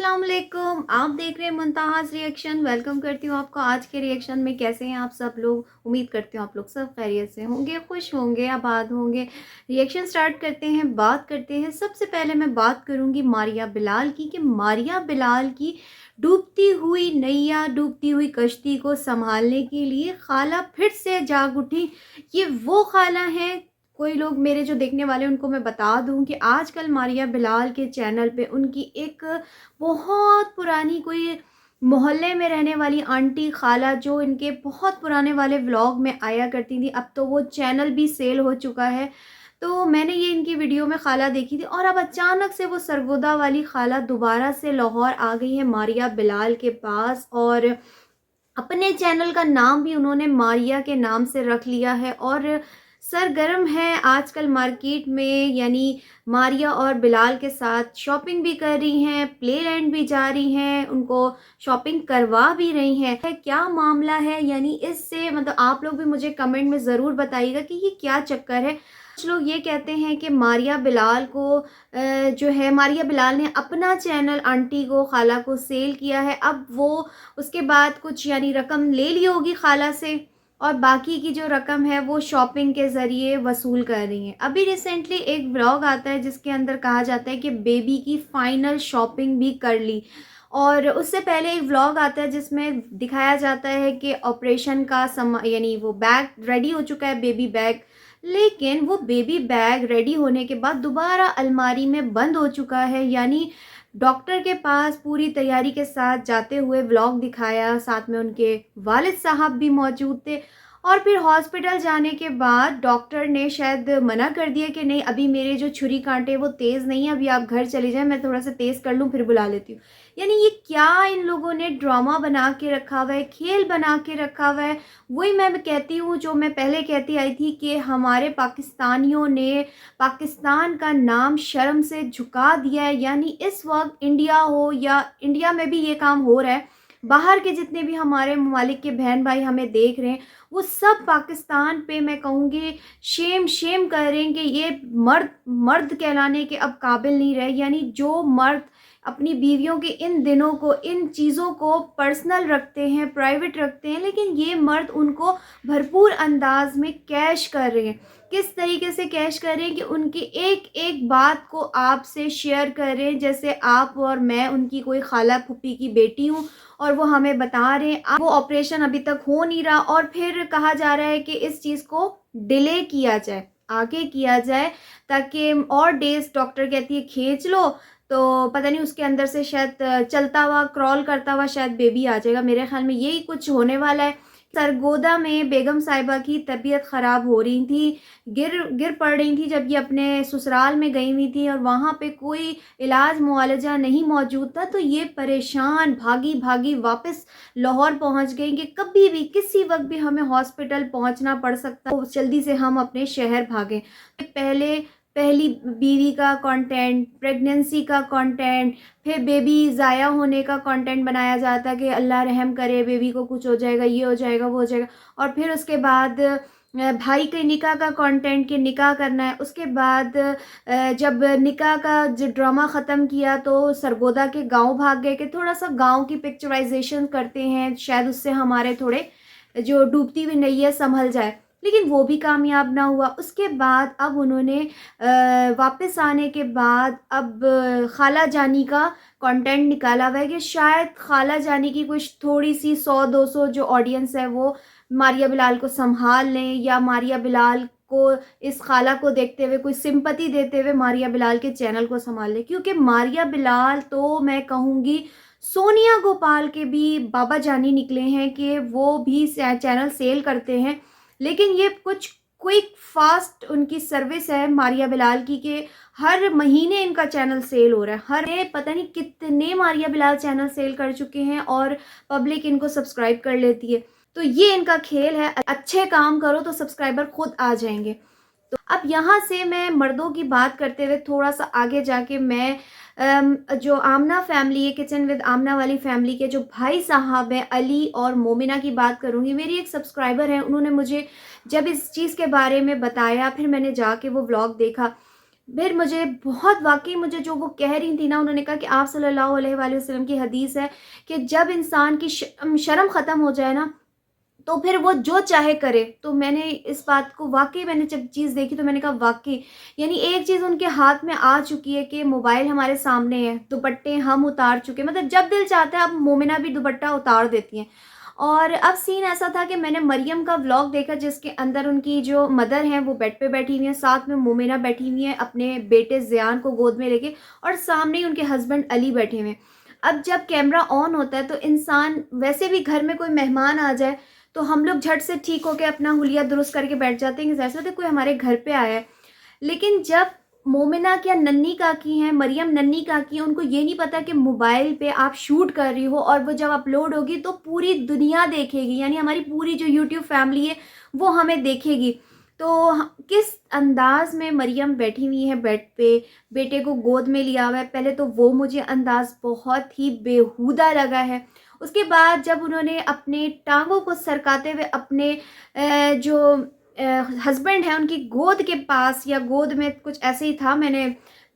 अस्सलाम वालेकुम। आप देख रहे हैं मुंताहाज रिएक्शन। वेलकम करती हूँ आपको आज के रिएक्शन में। कैसे हैं आप सब लोग? उम्मीद करती हूँ आप लोग सब खैरियत से होंगे, खुश होंगे, आबाद होंगे। रिएक्शन स्टार्ट करते हैं, बात करते हैं। सबसे पहले मैं बात करूँगी मारिया बिलाल की कि मारिया बिलाल की डूबती हुई नैया, डूबती हुई कश्ती को संभालने के लिए खाला फिर से जाग उठी। ये वो खाला हैं, कोई लोग मेरे जो देखने वाले उनको मैं बता दूं कि आजकल मारिया बिलाल के चैनल पे उनकी एक बहुत पुरानी कोई मोहल्ले में रहने वाली आंटी खाला जो इनके बहुत पुराने वाले व्लॉग में आया करती थी, अब तो वो चैनल भी सेल हो चुका है। तो मैंने ये इनकी वीडियो में खाला देखी थी और अब अचानक से वो सरगोदा वाली खाला दोबारा से लाहौर आ गई है मारिया बिलाल के पास, और अपने चैनल का नाम भी उन्होंने मारिया के नाम से रख लिया है और सरगर्म है आजकल मार्केट में। यानी मारिया और बिलाल के साथ शॉपिंग भी कर रही हैं, प्लेलैंड भी जा रही हैं, उनको शॉपिंग करवा भी रही हैं। क्या मामला है? यानी इससे मतलब आप लोग भी मुझे कमेंट में ज़रूर बताइएगा कि ये क्या चक्कर है। कुछ लोग ये कहते हैं कि मारिया बिलाल को जो है मारिया बिलाल ने अपना चैनल आंटी को, खाला को सेल किया है। अब वो उसके बाद कुछ यानी रकम ले ली होगी खाला से और बाकी की जो रकम है वो शॉपिंग के ज़रिए वसूल कर रही हैं। अभी रिसेंटली एक व्लॉग आता है जिसके अंदर कहा जाता है कि बेबी की फ़ाइनल शॉपिंग भी कर ली, और उससे पहले एक व्लॉग आता है जिसमें दिखाया जाता है कि ऑपरेशन का यानी वो बैग रेडी हो चुका है, बेबी बैग। लेकिन वो बेबी बैग रेडी होने के बाद दोबारा अलमारी में बंद हो चुका है। यानी डॉक्टर के पास पूरी तैयारी के साथ जाते हुए व्लॉग दिखाया, साथ में उनके वालिद साहब भी मौजूद थे। और फिर हॉस्पिटल जाने के बाद डॉक्टर ने शायद मना कर दिया कि नहीं, अभी मेरे जो छुरी कांटे वो तेज़ नहीं है, अभी आप घर चले जाएं, मैं थोड़ा सा तेज़ कर लूँ फिर बुला लेती हूँ। यानी ये क्या इन लोगों ने ड्रामा बना के रखा हुआ है, खेल बना के रखा हुआ है। वही मैं कहती हूँ जो मैं पहले कहती आई थी कि हमारे पाकिस्तानियों ने पाकिस्तान का नाम शर्म से झुका दिया है। यानी इस वक्त इंडिया हो या इंडिया में भी ये काम हो रहा है, बाहर के जितने भी हमारे ममालिक के बहन भाई हमें देख रहे हैं वो सब पाकिस्तान पे मैं कहूँगी शेम शेम कर रहे हैं कि ये मर्द मर्द कहलाने के अब काबिल नहीं रहे। यानी जो मर्द अपनी बीवियों के इन दिनों को, इन चीज़ों को पर्सनल रखते हैं, प्राइवेट रखते हैं, लेकिन ये मर्द उनको भरपूर अंदाज में कैश कर रहे हैं। किस तरीके से कैश कर रहे हैं कि उनकी एक एक बात को आपसे शेयर कर रहे हैं, जैसे आप और मैं उनकी कोई खाला फूफी की बेटी हूँ और वो हमें बता रहे हैं वो ऑपरेशन अभी तक हो नहीं रहा, और फिर कहा जा रहा है कि इस चीज़ को डिले किया जाए, आगे किया जाए, ताकि और डेज डॉक्टर कहती है खींच लो तो पता नहीं उसके अंदर से शायद चलता हुआ, क्रॉल करता हुआ शायद बेबी आ जाएगा। मेरे ख्याल में यही कुछ होने वाला है। सरगोदा में बेगम साहिबा की तबीयत ख़राब हो रही थी, गिर गिर पड़ रही थी जब ये अपने ससुराल में गई हुई थी और वहाँ पे कोई इलाज मुआलजा नहीं मौजूद था, तो ये परेशान भागी भागी वापस लाहौर पहुँच गई कि कभी भी किसी वक्त भी हमें हॉस्पिटल पहुँचना पड़ सकता है, तो जल्दी से हम अपने शहर भागें। पहले पहली बीवी का कंटेंट, प्रेगनेंसी का कंटेंट, फिर बेबी ज़ाया होने का कंटेंट बनाया जाता कि अल्लाह रहम करे, बेबी को कुछ हो जाएगा, ये हो जाएगा, वो हो जाएगा। और फिर उसके बाद भाई के निकाह का कंटेंट कि निकाह करना है। उसके बाद जब निकाह का जो ड्रामा ख़त्म किया तो सरगोदा के गांव भाग गए कि थोड़ा सा गांव की पिक्चराइजेशन करते हैं, शायद उससे हमारे थोड़े जो डूबती हुई नैया संभल जाए, लेकिन वो भी कामयाब ना हुआ। उसके बाद अब उन्होंने वापस आने के बाद अब खाला जानी का कंटेंट निकाला हुआ है कि शायद खाला जानी की कुछ थोड़ी सी 100-200 जो ऑडियंस है वो मारिया बिलाल को संभाल लें, या मारिया बिलाल को इस खाला को देखते हुए कोई सिंपति देते हुए मारिया बिलाल के चैनल को संभाल लें। क्योंकि मारिया बिलाल तो मैं कहूँगी सोनिया गोपाल के भी बाबा जानी निकले हैं कि वो भी चैनल सेल करते हैं, लेकिन ये कुछ क्विक फास्ट उनकी सर्विस है मारिया बिलाल की कि हर महीने इनका चैनल सेल हो रहा है। हर पता नहीं कितने मारिया बिलाल चैनल सेल कर चुके हैं और पब्लिक इनको सब्सक्राइब कर लेती है। तो ये इनका खेल है, अच्छे काम करो तो सब्सक्राइबर खुद आ जाएंगे। तो अब यहाँ से मैं मर्दों की बात करते हुए थोड़ा सा आगे जाके मैं जो आमना फैमिली है, किचन विद आमना वाली फैमिली के जो भाई साहब हैं अली और मोमिना की बात करूँगी। मेरी एक सब्सक्राइबर है, उन्होंने मुझे जब इस चीज़ के बारे में बताया, फिर मैंने जाके वो व्लॉग देखा। फिर मुझे बहुत वाक़ई मुझे जो वो कह रही थी ना, उन्होंने कहा कि आप सल्लल्लाहु अलैहि वसल्लम की हदीस है कि जब इंसान की शर्म ख़त्म हो जाए ना, तो फिर वो जो चाहे करे। तो मैंने इस बात को वाक़ई मैंने जब चीज़ देखी तो मैंने कहा वाक़ई, यानी एक चीज़ उनके हाथ में आ चुकी है कि मोबाइल हमारे सामने है, दुपट्टे हम उतार चुके हैं, मतलब जब दिल चाहता है अब मोमिना भी दुपट्टा उतार देती हैं। और अब सीन ऐसा था कि मैंने मरियम का व्लॉग देखा जिसके अंदर उनकी जो मदर हैं वो बेड पे बैठी हुई हैं, साथ में मोमिना बैठी हुई हैं अपने बेटे ज़ियान को गोद में लेके, और सामने ही उनके हस्बैंड अली बैठे हुए हैं। अब जब कैमरा ऑन होता है तो इंसान, वैसे भी घर में कोई मेहमान आ जाए तो हम लोग झट से ठीक होके अपना हुलिया दुरुस्त करके बैठ जाते हैं कि जैसे होता है कोई हमारे घर पे आया है। लेकिन जब मोमिना क्या नन्ही काकी हैं, मरियम नन्ही काकी हैं, उनको ये नहीं पता कि मोबाइल पे आप शूट कर रही हो और वो जब अपलोड होगी तो पूरी दुनिया देखेगी, यानी हमारी पूरी जो यूट्यूब फैमिली है वो हमें देखेगी। तो किस अंदाज में मरियम बैठी हुई है बेड पे, बेटे को गोद में लिया हुआ है, पहले तो वो मुझे अंदाज बहुत ही बेहुदा लगा है। उसके बाद जब उन्होंने अपने टाँगों को सरकाते हुए अपने जो हस्बैंड हैं उनकी गोद के पास, या गोद में कुछ ऐसे ही था, मैंने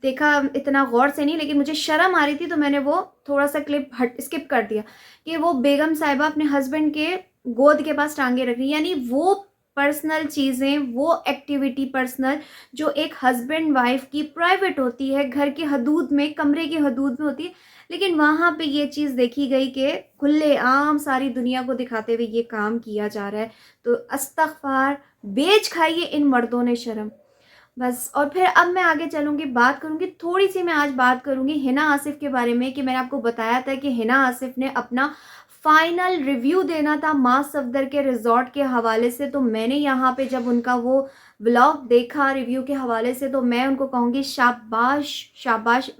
देखा इतना गौर से नहीं, लेकिन मुझे शर्म आ रही थी तो मैंने वो थोड़ा-सा क्लिप स्किप कर दिया कि वो बेगम साहिबा अपने हस्बैंड के गोद के पास टाँगे रख रही हैं। यानी वो पर्सनल चीज़ें, वो एक्टिविटी पर्सनल जो एक हस्बैंड वाइफ़ की प्राइवेट होती है, घर की हदूद में, कमरे की हदूद में होती है, लेकिन वहाँ पे ये चीज़ देखी गई कि खुलेआम सारी दुनिया को दिखाते हुए ये काम किया जा रहा है। तो अस्तग़फ़ार, बेच खाई है इन मर्दों ने शर्म। बस, और फिर अब मैं आगे चलूँगी, बात करूँगी थोड़ी-सी, मैं आज बात करूँगी हिना आसिफ़ के बारे में कि मैंने आपको बताया था कि हिना आसिफ़ ने अपना फाइनल रिव्यू देना था माँ सफदर के रिज़ॉर्ट के हवाले से। तो मैंने यहाँ पे जब उनका वो व्लॉग देखा रिव्यू के हवाले से, तो मैं उनको कहूँगी शाबाश, शाबाश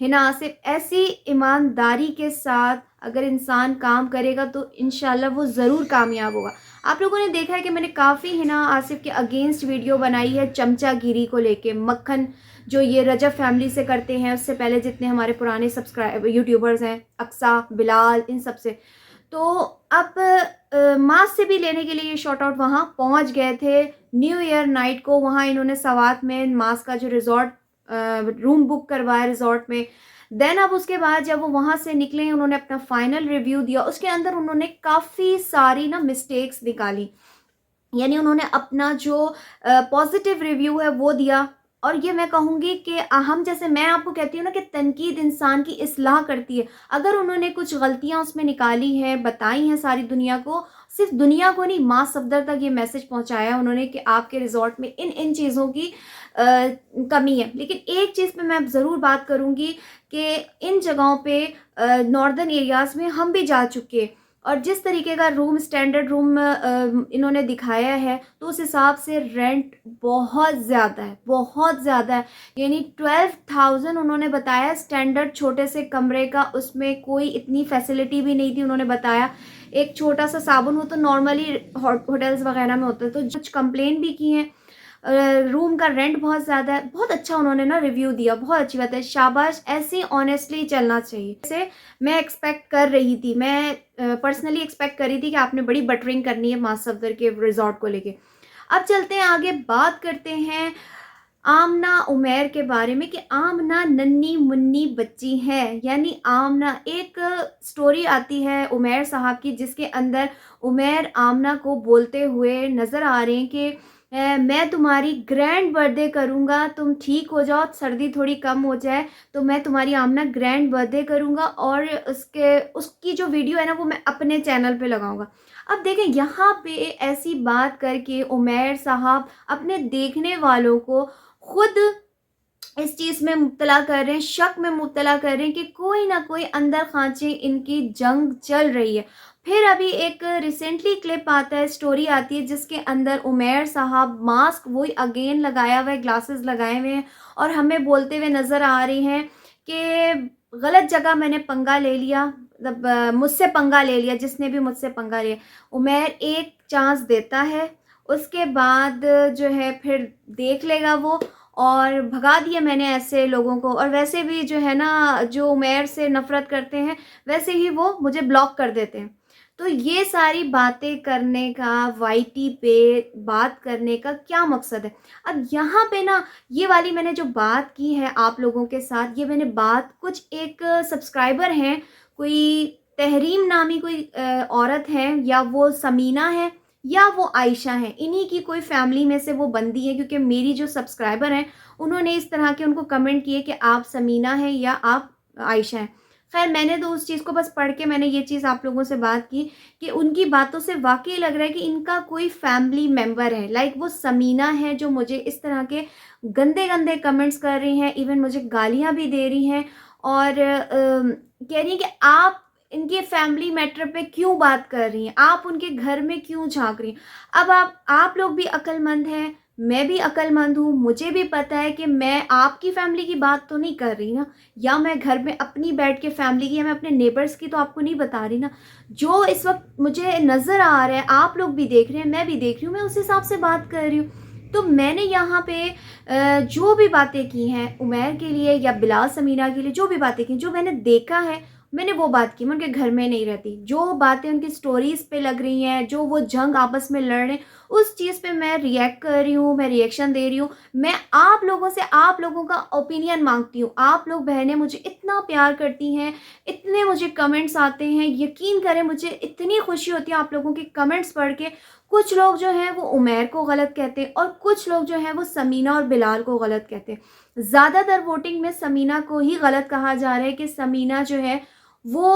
हिना आसिफ़। ऐसी ईमानदारी के साथ अगर इंसान काम करेगा तो इंशाल्लाह वो ज़रूर कामयाब होगा। आप लोगों ने देखा है कि मैंने काफ़ी हिना आसिफ़ के अगेंस्ट वीडियो बनाई है चमचागिरी को लेके, मक्खन जो ये रजब फैमिली से करते हैं, उससे पहले जितने हमारे पुराने यूट्यूबर्स हैं, अक्सा, बिलाल, इन सब से। तो अब मास से भी लेने के लिए ये शॉर्ट आउट वहाँ पहुँच गए थे। न्यू ईयर नाइट को वहाँ इन्होंने सवात में मास का जो रिज़ॉर्ट रूम बुक करवाया रिज़ॉर्ट में। देन अब उसके बाद जब वो वहाँ से निकले, उन्होंने अपना फाइनल रिव्यू दिया। उसके अंदर उन्होंने काफ़ी सारी ना मिस्टेक्स निकाली, यानी उन्होंने अपना जो पॉजिटिव रिव्यू है वो दिया। और ये मैं कहूँगी कि हम, जैसे मैं आपको कहती हूँ ना कि तनकीद इंसान की इस्लाह करती है। अगर उन्होंने कुछ गलतियाँ उसमें निकाली हैं, बताई हैं सारी दुनिया को, सिर्फ दुनिया को नहीं, माँ सफदर तक ये मैसेज पहुँचाया उन्होंने कि आपके रिज़ॉर्ट में इन इन चीज़ों की कमी है। लेकिन एक चीज़ पे मैं ज़रूर बात करूँगी कि इन जगहों पे नॉर्दर्न एरियाज़ में हम भी जा चुके हैं, और जिस तरीके का रूम, स्टैंडर्ड रूम इन्होंने दिखाया है, तो उस हिसाब से रेंट बहुत ज़्यादा है, बहुत ज़्यादा है। यानी 12,000 उन्होंने बताया स्टैंडर्ड छोटे से कमरे का, उसमें कोई इतनी फैसिलिटी भी नहीं थी। उन्होंने बताया एक छोटा सा साबुन, वो तो नॉर्मली होटल्स वगैरह में होता है। तो कुछ कंप्लेन भी की हैं। रूम का रेंट बहुत ज़्यादा है। बहुत अच्छा उन्होंने ना रिव्यू दिया, बहुत अच्छी बात है, शाबाश। ऐसे ऑनेस्टली चलना चाहिए। जैसे मैं एक्सपेक्ट कर रही थी, मैं पर्सनली एक्सपेक्ट कर रही थी कि आपने बड़ी बटरिंग करनी है माँ सफदर के रिजॉर्ट को लेके। अब चलते हैं आगे, बात करते हैं आमना उमैर के बारे में कि आमना नन्ही मुन्नी बच्ची है। यानी आमना, एक स्टोरी आती है उमैर साहब की जिसके अंदर उमैर आमना को बोलते हुए नज़र आ रहे हैं कि मैं तुम्हारी ग्रैंड बर्थडे करूँगा, तुम ठीक हो जाओ, सर्दी थोड़ी कम हो जाए तो मैं तुम्हारी आमना ग्रैंड बर्थडे करूँगा, और उसकी जो वीडियो है ना वो मैं अपने चैनल पे लगाऊंगा। अब देखें, यहाँ पे ऐसी बात करके उमैर साहब अपने देखने वालों को खुद इस चीज़ में मुब्तला कर रहे हैं, शक में मुब्तला कर रहे हैं कि कोई ना कोई अंदर खांचे इनकी जंग चल रही है। फिर अभी एक रिसेंटली क्लिप आता है, स्टोरी आती है जिसके अंदर उमैर साहब मास्क वही अगेन लगाया हुआ है, ग्लासेस लगाए हुए हैं, और हमें बोलते हुए नज़र आ रही हैं कि गलत जगह मैंने पंगा ले लिया, मतलब मुझसे पंगा ले लिया, जिसने भी मुझसे पंगा लिया। उमैर एक चांस देता है, उसके बाद जो है फिर देख लेगा वो, और भगा दिया मैंने ऐसे लोगों को। और वैसे भी जो है ना, जो उमैर से नफ़रत करते हैं वैसे ही वो मुझे ब्लॉक कर देते हैं। तो ये सारी बातें करने का, वाईटी पे बात करने का क्या मकसद है? अब यहाँ पे ना ये वाली मैंने जो बात की है आप लोगों के साथ, ये मैंने बात कुछ एक सब्सक्राइबर हैं, कोई तहरीम नामी कोई औरत है, या वो समीना है या वो आयशा है, इन्हीं की कोई फैमिली में से वो बंदी है, क्योंकि मेरी जो सब्सक्राइबर हैं उन्होंने इस तरह के उनको कमेंट किए कि आप समीना हैं या आप आयशा हैं। खैर मैंने तो उस चीज़ को बस पढ़ के मैंने ये चीज़ आप लोगों से बात की कि उनकी बातों से वाक़ई लग रहा है कि इनका कोई फैमिली मेंबर है, लाइक वो समीना है जो मुझे इस तरह के गंदे-गंदे कमेंट्स कर रही हैं, इवन मुझे गालियाँ भी दे रही हैं और कह रही हैं कि आप इनके फैमिली मैटर पे क्यों बात कर रही हैं? आप उनके घर में क्यों झाँक रही हैं? अब आप लोग भी अक्लमंद हैं, मैं भी अक्लमंद हूँ, मुझे भी पता है कि मैं आपकी फैमिली की बात तो नहीं कर रही ना, या मैं घर में अपनी बैठ के फैमिली की या मैं अपने नेबर्स की तो आपको नहीं बता रही ना। जो इस वक़्त मुझे नज़र आ रहा है, आप लोग भी देख रहे हैं, मैं भी देख रही हूँ, मैं उस हिसाब से बात कर रही हूँ। तो मैंने यहाँ पे जो भी बातें की हैं उमैर के लिए या बिलाल समीना के लिए, जो भी बातें की, जो मैंने देखा है, मैंने वो बात की। मैं उनके घर में नहीं रहती। जो बातें उनकी स्टोरीज़ पे लग रही हैं, जो वो जंग आपस में लड़ रहे हैं, उस चीज़ पे मैं रिएक्ट कर रही हूँ, मैं रिएक्शन दे रही हूँ। मैं आप लोगों से आप लोगों का ओपिनियन माँगती हूँ। आप लोग बहनें मुझे इतना प्यार करती हैं, इतने मुझे कमेंट्स आते हैं, यकीन करें मुझे इतनी खुशी होती है आप लोगों के कमेंट्स पढ़ के। कुछ लोग जो हैं वो उमैर को गलत कहते हैं और कुछ लोग जो हैं वो समीना और बिलाल को गलत कहते हैं। ज़्यादातर वोटिंग में समीना को ही गलत कहा जा रहा है कि समीना जो है वो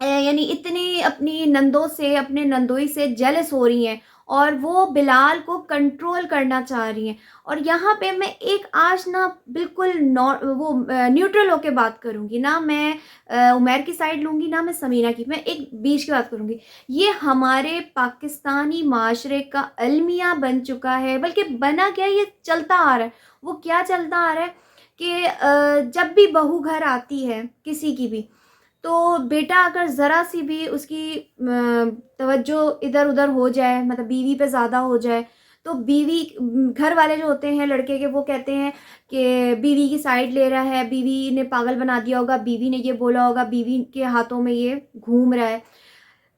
यानी इतनी अपनी नंदों से, अपने नंदोई से जेलस हो रही हैं और वो बिलाल को कंट्रोल करना चाह रही हैं। और यहाँ पे मैं एक आज ना बिल्कुल न्यूट्रल होके बात करूँगी, ना मैं उमैर की साइड लूँगी, ना मैं समीना की, मैं एक बीच की बात करूँगी। ये हमारे पाकिस्तानी माशरे का अलमिया बन चुका है, बल्कि बना क्या, ये चलता आ रहा है। वो क्या चलता आ रहा है कि जब भी बहू घर आती है किसी की भी, तो बेटा अगर ज़रा-सी भी उसकी तवज्जो इधर-उधर हो जाए, मतलब बीवी पे ज़्यादा हो जाए, तो घर वाले जो होते हैं लड़के के, वो कहते हैं कि बीवी की साइड ले रहा है, बीवी ने पागल बना दिया होगा, बीवी ने ये बोला होगा, बीवी के हाथों में ये घूम रहा है।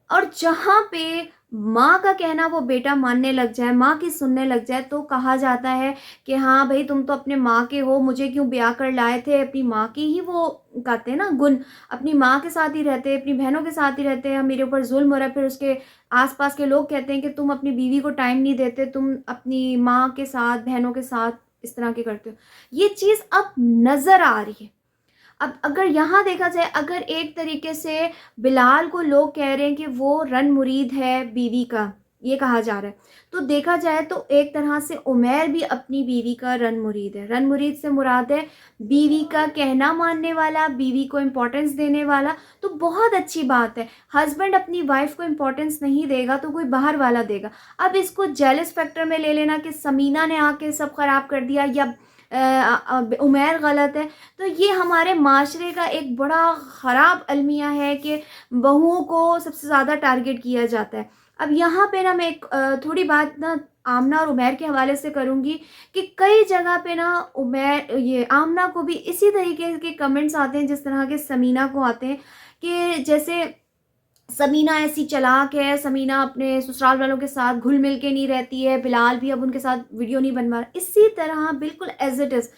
और जहाँ पे माँ का कहना वो बेटा मानने लग जाए, माँ की सुनने लग जाए, तो कहा जाता है कि हाँ भई तुम तो अपने माँ के हो, मुझे क्यों ब्याह कर लाए थे। अपनी माँ की ही वो कहते हैं ना गुण, अपनी माँ के साथ ही रहते, अपनी बहनों के साथ ही रहते हैं, मेरे ऊपर ज़ुल्म हो रहा है। फिर उसके आस-पास के लोग कहते हैं कि तुम अपनी बीवी को टाइम नहीं देते, तुम अपनी माँ के साथ, बहनों के साथ इस तरह के करते हो। ये चीज़ अब नज़र आ रही है। अब अगर यहाँ देखा जाए, अगर एक तरीके से बिलाल को लोग कह रहे हैं कि वो रन मुरीद है बीवी का, ये कहा जा रहा है, तो देखा जाए तो एक तरह से उमैर भी अपनी बीवी का रन मुरीद है। रन मुरीद से मुराद है बीवी का कहना मानने वाला, बीवी को इम्पोर्टेंस देने वाला। तो बहुत अच्छी बात है, हस्बैंड अपनी वाइफ को इम्पोर्टेंस नहीं देगा तो कोई बाहर वाला देगा। अब इसको जेलस फैक्टर में ले लेना कि समीना ने आके सब खराब कर दिया या उमैर गलत है, तो ये हमारे माशरे का एक बड़ा ख़राब अलमिया है कि बहुओं को सबसे ज़्यादा टारगेट किया जाता है। अब यहाँ पे ना मैं एक थोड़ी बात ना आमना और उमैर के हवाले से करूँगी कि कई जगह पे ना ये आमना को भी इसी तरीके के कमेंट्स आते हैं जिस तरह के समीना को आते हैं, कि जैसे समीना ऐसी चालाक है, समीना अपने ससुराल वालों के साथ घुल-मिल के नहीं रहती है, बिलाल भी अब उनके साथ वीडियो नहीं बनवा रहा। इसी तरह बिल्कुल एज़ इट इज़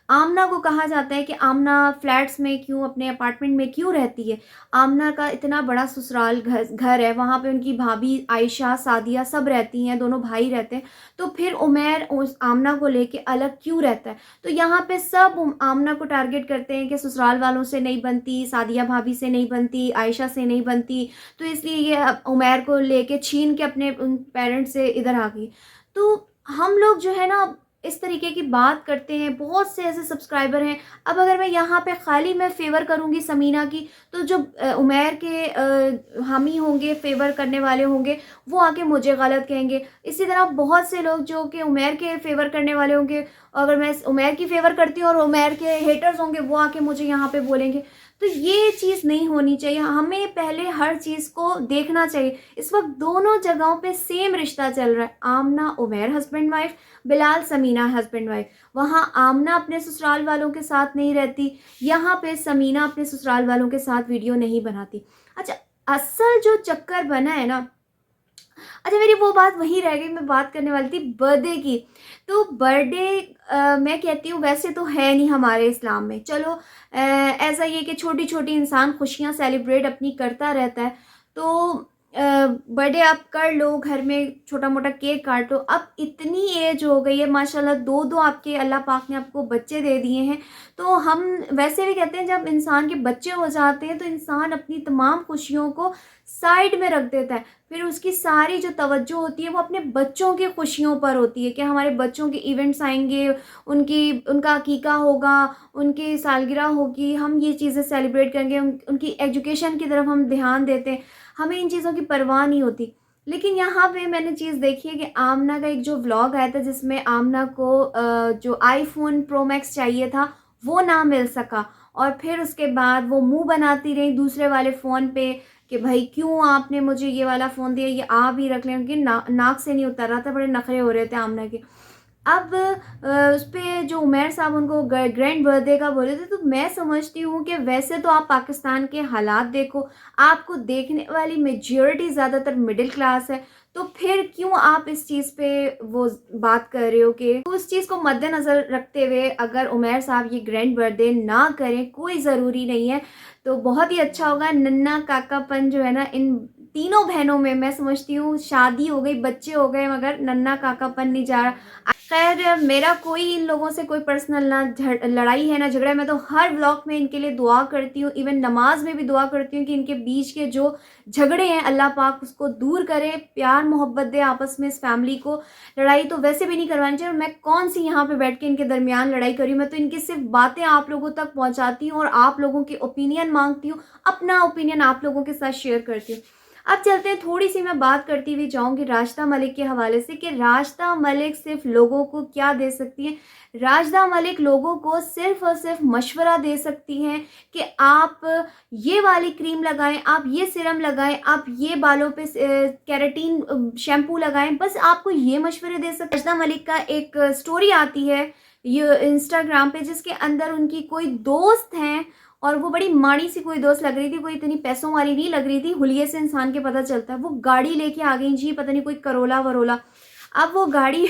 आमना को कहा जाता है कि आमना फ्लैट्स में क्यों, अपने अपार्टमेंट में क्यों रहती है। आमना का इतना बड़ा ससुराल घर है, वहाँ पे उनकी भाभी आयशा, सादिया सब रहती हैं, दोनों भाई रहते हैं, तो फिर उमैर उस आमना को लेके अलग क्यों रहता है। तो यहाँ पे सब आमना को टारगेट करते हैं कि ससुराल वालों से नहीं बनती, सादिया भाभी से नहीं बनती, आयशा से नहीं बनती, तो इसलिए ये अब उमैर को लेके छीन के अपने उन पेरेंट्स से इधर आ गई। तो हम लोग जो है ना इस तरीके की बात करते हैं, बहुत से ऐसे सब्सक्राइबर हैं। अब अगर मैं यहाँ पे खाली मैं फ़ेवर करूँगी समीना की, तो जो उमैर के हामी होंगे, फ़ेवर करने वाले होंगे, वो आके मुझे गलत कहेंगे। इसी तरह बहुत से लोग जो कि उमैर के फ़ेवर करने वाले होंगे, अगर मैं उमैर की फ़ेवर करती हूँ और उमैर के हेटर्स होंगे, वो आके मुझे यहाँ पे बोलेंगे। तो ये चीज़ नहीं होनी चाहिए। हमें पहले हर चीज़ को देखना चाहिए। इस वक़्त दोनों जगहों पे सेम रिश्ता चल रहा है। Aamna Umair husband wife, Bilal Samina husband wife. वहाँ आमना अपने ससुराल वालों के साथ नहीं रहती, यहाँ पे समीना अपने ससुराल वालों के साथ वीडियो नहीं बनाती। अच्छा, असल जो चक्कर बना है ना, अच्छा मेरी वो बात वहीं रह गई, मैं बात करने वाली थी बर्थडे की। तो बर्थडे मैं कहती हूँ वैसे तो है नहीं हमारे इस्लाम में, चलो ऐसा ये कि छोटी छोटी इंसान खुशियाँ सेलिब्रेट अपनी करता रहता है। तो बर्थडे आप कर लो, घर में छोटा मोटा केक काटो। अब इतनी एज हो गई है माशाल्लाह, दो दो आपके अल्लाह पाक ने आपको बच्चे दे दिए हैं। तो हम वैसे भी कहते हैं जब इंसान के बच्चे हो जाते हैं तो इंसान अपनी तमाम खुशियों को साइड में रख देता है, फिर उसकी सारी जो तवज्जो होती है वो अपने बच्चों की खुशियों पर होती है कि हमारे बच्चों के इवेंट्स आएंगे, उनका अकीका होगा, उनकी सालगिरह होगी, हम ये चीज़ें सेलिब्रेट करेंगे, उनकी एजुकेशन की तरफ हम ध्यान देते हैं, हमें इन चीज़ों की परवाह नहीं होती। लेकिन यहाँ पे मैंने चीज़ देखी है कि आमना का एक जो व्लॉग आया था जिसमें आमना को जो आईफोन प्रो मैक्स चाहिए था वो ना मिल सका, और फिर उसके बाद वो मुंह बनाती रही दूसरे वाले फ़ोन पे कि भाई क्यों आपने मुझे ये वाला फ़ोन दिया, ये आप ही रख लें। उनकी नाक से नहीं उतर रहा था, बड़े नखरे हो रहे थे आमना के। अब उस पे जो उमैर साहब उनको ग्रैंड बर्थडे का बोले थे, तो मैं समझती हूँ कि वैसे तो आप पाकिस्तान के हालात देखो, आपको देखने वाली मेजॉरिटी ज़्यादातर मिडिल क्लास है, तो फिर क्यों आप इस चीज़ पे वो बात कर रहे हो कि तो उस चीज़ को मद्देनज़र रखते हुए अगर उमैर साहब ये ग्रैंड बर्थडे ना करें, कोई ज़रूरी नहीं है, तो बहुत ही अच्छा होगा। नन्ना काकापन जो है ना, इन तीनों बहनों में मैं समझती हूँ शादी हो गई, बच्चे हो गए, मगर नन्ना काकापन नहीं जा रहा। खैर मेरा कोई इन लोगों से कोई पर्सनल ना लड़ाई है ना झगड़ा है, मैं तो हर व्लॉग में इनके लिए दुआ करती हूँ, इवन नमाज में भी दुआ करती हूँ कि इनके बीच के जो झगड़े हैं अल्लाह पाक उसको दूर करे, प्यार मोहब्बत दे आपस में इस फैमिली को। लड़ाई तो वैसे भी नहीं करवानी चाहिए, और मैं कौन सी यहाँ पे बैठ के इनके दरमियान लड़ाई करी हूँ, मैं तो इनकी सिर्फ बातें आप लोगों तक पहुँचाती हूँ और आप लोगों की ओपिनियन मांगती हूँ, अपना ओपिनियन आप लोगों के साथ शेयर करती हूँ। अब चलते हैं, थोड़ी सी मैं बात करती हुई जाऊंगी राशिदा मलिक के हवाले से कि राशिदा मलिक सिर्फ लोगों को क्या दे सकती हैं। राशिदा मलिक लोगों को सिर्फ और सिर्फ मशवरा दे सकती हैं कि आप ये वाली क्रीम लगाएं, आप ये सीरम लगाएं, आप ये बालों पे कैरेटीन शैम्पू लगाएं, बस आपको ये मशवरे दे सकती। राशिदा मलिक का एक स्टोरी आती है ये इंस्टाग्राम पे, जिसके अंदर उनकी कोई दोस्त हैं और वो बड़ी माड़ी सी कोई दोस्त लग रही थी, कोई इतनी पैसों वाली नहीं लग रही थी, हुलिये से इंसान के पता चलता है। वो गाड़ी लेके आ गई जी, पता नहीं कोई करोला वरोला। अब वो गाड़ी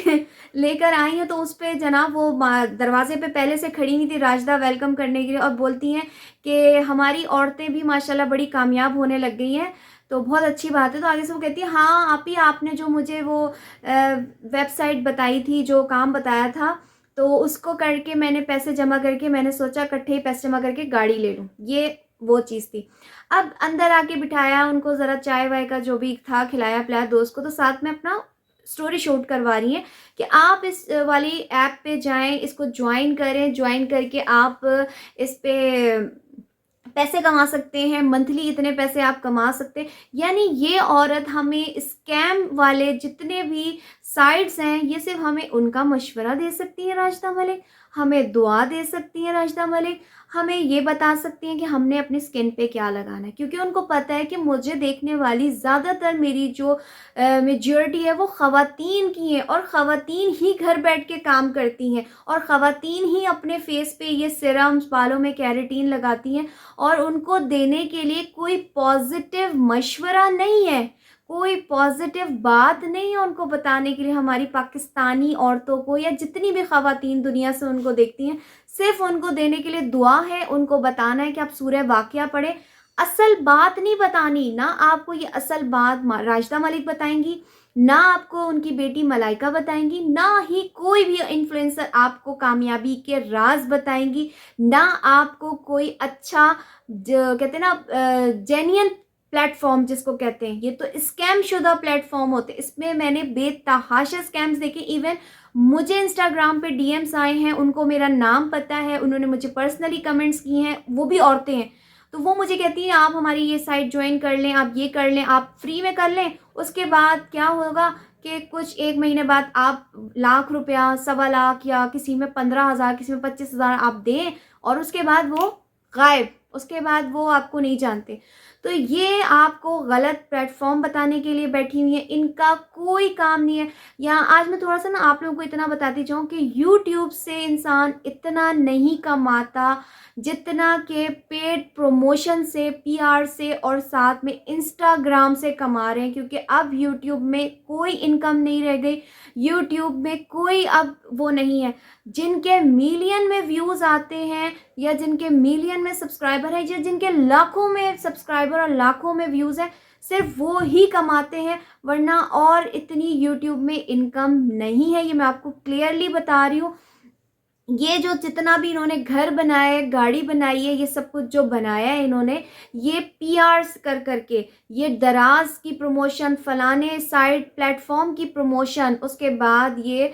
लेकर आई है तो उस पर जनाब वो दरवाजे पे पहले से खड़ी नहीं थी राशिदा वेलकम करने के लिए, और बोलती हैं कि हमारी औरतें भी माशाल्लाह बड़ी कामयाब होने लग गई हैं, तो बहुत अच्छी बात है। तो आगे से वो कहती है हाँ आप ही, आपने जो मुझे वो वेबसाइट बताई थी, जो काम बताया था, तो उसको करके मैंने पैसे जमा करके मैंने सोचा इकट्ठे ही पैसे जमा करके गाड़ी ले लूँ, ये वो चीज़ थी। अब अंदर आके बिठाया उनको, ज़रा चाय वाय का जो भी था खिलाया पिलाया दोस्त को, तो साथ में अपना स्टोरी शूट करवा रही हैं कि आप इस वाली ऐप पे जाएं, इसको ज्वाइन करें, ज्वाइन करके आप इस पे पैसे कमा सकते हैं, मंथली इतने पैसे आप कमा सकते हैं। यानी ये औरत हमें स्कैम वाले जितने भी साइट्स हैं, ये सिर्फ हमें उनका मशवरा दे सकती है राशिदा मलिक, हमें दुआ दे सकती है राशिदा मलिक, हमें ये बता सकती हैं कि हमने अपनी स्किन पे क्या लगाना है, क्योंकि उनको पता है कि मुझे देखने वाली ज़्यादातर मेरी जो मेजॉरिटी है वो ख़वातीन की है, और ख़वातीन ही घर बैठ के काम करती हैं, और ख़वातीन ही अपने फेस पे ये सीरम्स, बालों में कैरेटीन लगाती हैं, और उनको देने के लिए कोई पॉजिटिव मशवरा नहीं है, कोई पॉजिटिव बात नहीं है उनको बताने के लिए हमारी पाकिस्तानी औरतों को, या जितनी भी ख़वातीन दुनिया से उनको देखती हैं, सिर्फ उनको देने के लिए दुआ है, उनको बताना है कि आप सूरह वाक़िया पढ़ें। असल बात नहीं बतानी, ना आपको ये असल बात राशिदा मलिक बताएंगी, ना आपको उनकी बेटी मलाइका बताएंगी, ना ही कोई भी इन्फ्लुएंसर आपको कामयाबी के राज बताएंगी, ना आपको कोई अच्छा कहते हैं ना जेन्युइन प्लेटफॉर्म जिसको कहते हैं, ये तो स्कैम शुदा प्लेटफॉर्म होते हैं, इसमें मैंने बेतहाशा स्कैम्स देखे। इवन मुझे इंस्टाग्राम पे डीएम्स आए हैं, उनको मेरा नाम पता है, उन्होंने मुझे पर्सनली कमेंट्स किए हैं, वो भी औरतें हैं, तो वो मुझे कहती हैं आप हमारी ये साइट ज्वाइन कर लें, आप ये कर लें, आप फ्री में कर लें, उसके बाद क्या होगा कि कुछ एक महीने बाद आप लाख रुपया, 1.25 लाख, या किसी में 15,000, किसी में 25,000 आप दें, और उसके बाद वो गायब, उसके बाद वो आपको नहीं जानते। तो ये आपको गलत प्लेटफॉर्म बताने के लिए बैठी हुई है, इनका कोई काम नहीं है। यहाँ आज मैं थोड़ा सा ना आप लोगों को इतना बताती जाऊँ कि यूट्यूब से इंसान इतना नहीं कमाता जितना के पेड प्रमोशन से, पीआर से और साथ में इंस्टाग्राम से कमा रहे हैं, क्योंकि अब यूट्यूब में कोई इनकम नहीं रह गई। यूट्यूब में कोई अब वो नहीं है। जिनके मिलियन में व्यूज़ आते हैं या जिनके मिलियन में सब्सक्राइबर है या जिनके लाखों में सब्सक्राइबर और लाखों में व्यूज़ हैं, सिर्फ वो ही कमाते हैं, वरना और इतनी यूट्यूब में इनकम नहीं है। ये मैं आपको क्लियरली बता रही हूँ। ये जो जितना भी इन्होंने घर बनाए, गाड़ी बनाई है, ये सब कुछ जो बनाया है इन्होंने, ये पीआरस कर करके, ये दराज की प्रमोशन, फलाने साइट प्लेटफॉर्म की प्रमोशन, उसके बाद ये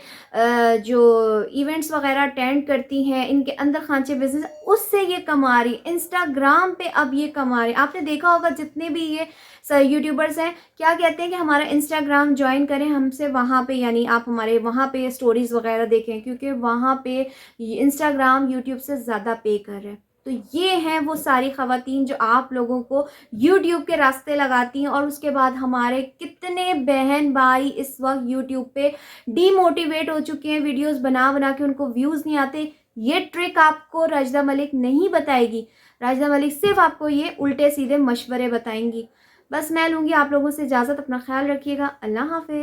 जो इवेंट्स वगैरह अटेंड करती हैं, इनके अंदर खांचे बिजनेस, उससे ये कमा रही। इंस्टाग्राम पे अब ये कमा रही। आपने देखा होगा जितने भी ये यूट्यूबर्स हैं, क्या कहते हैं कि हमारा इंस्टाग्राम ज्वाइन करें हमसे, वहाँ पे यानी आप हमारे वहाँ पे स्टोरीज़ वगैरह देखें, क्योंकि वहाँ पे इंस्टाग्राम यूट्यूब से ज़्यादा पे कर रहे हैं। तो ये हैं वो सारी ख़वातीन जो आप लोगों को यूट्यूब के रास्ते लगाती हैं, और उसके बाद हमारे कितने बहन भाई इस वक्त यूट्यूब पे डीमोटिवेट हो चुके हैं, वीडियोस बना बना के उनको व्यूज़ नहीं आते। ये ट्रिक आपको राशिदा मलिक नहीं बताएगी। राशिदा मलिक सिर्फ आपको ये उल्टे सीधे मशवरे बताएंगी। बस मैं लूँगी आप लोगों से इजाज़त। अपना ख्याल रखिएगा। अल्लाह हाफ़िज़।